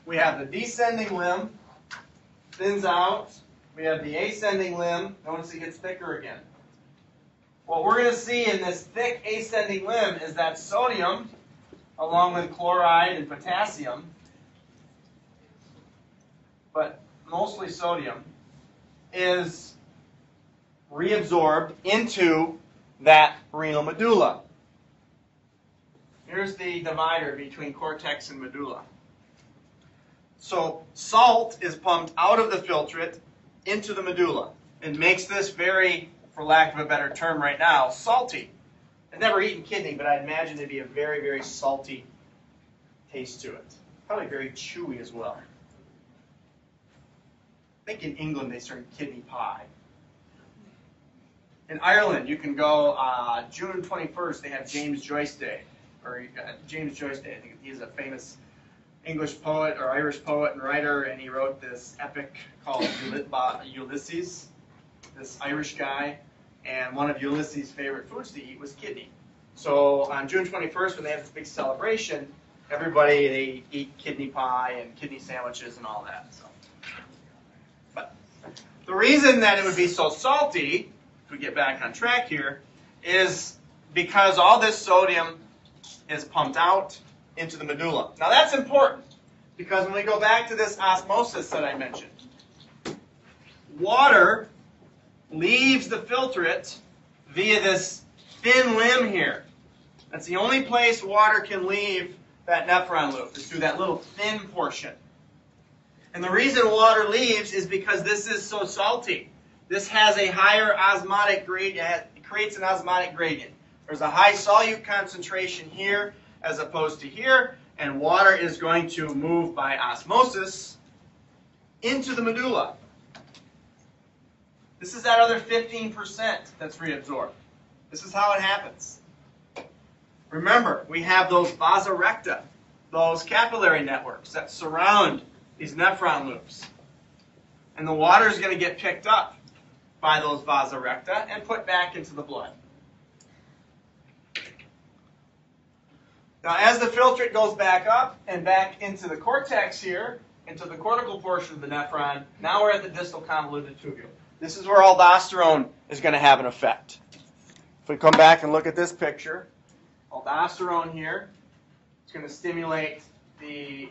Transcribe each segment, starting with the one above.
we have the descending limb, thins out. We have the ascending limb. Notice it gets thicker again. What we're going to see in this thick ascending limb is that sodium, along with chloride and potassium, but mostly sodium, is reabsorbed into that renal medulla. Here's the divider between cortex and medulla. So salt is pumped out of the filtrate into the medulla. It makes this very, for lack of a better term right now, salty. I've never eaten kidney, but I'd imagine it'd be a very, very salty taste to it. Probably very chewy as well. I think in England they serve kidney pie. In Ireland, you can go June 21st, they have James Joyce Day. Or James Joyce Day, I think he's a famous English poet or Irish poet and writer, and he wrote this epic called Ulysses, this Irish guy, and one of Ulysses' favorite foods to eat was kidney. So on June 21st, when they have this big celebration, everybody, they eat kidney pie and kidney sandwiches and all that. So. But the reason that it would be so salty, if we get back on track here, is because all this sodium is pumped out into the medulla. Now that's important because when we go back to this osmosis that I mentioned, water leaves the filtrate via this thin limb here. That's the only place water can leave that nephron loop, is through that little thin portion. And the reason water leaves is because this is so salty. This has a higher osmotic gradient, it creates an osmotic gradient. There's a high solute concentration here as opposed to here, and water is going to move by osmosis into the medulla. This is that other 15% that's reabsorbed. This is how it happens. Remember, we have those vasa recta, those capillary networks that surround these nephron loops. And the water is going to get picked up by those vasa recta and put back into the blood. Now, as the filtrate goes back up and back into the cortex here, into the cortical portion of the nephron, now we're at the distal convoluted tubule. This is where aldosterone is going to have an effect. If we come back and look at this picture, aldosterone here is going to stimulate the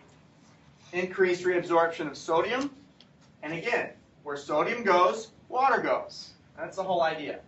increased reabsorption of sodium. And again, where sodium goes, water goes. That's the whole idea.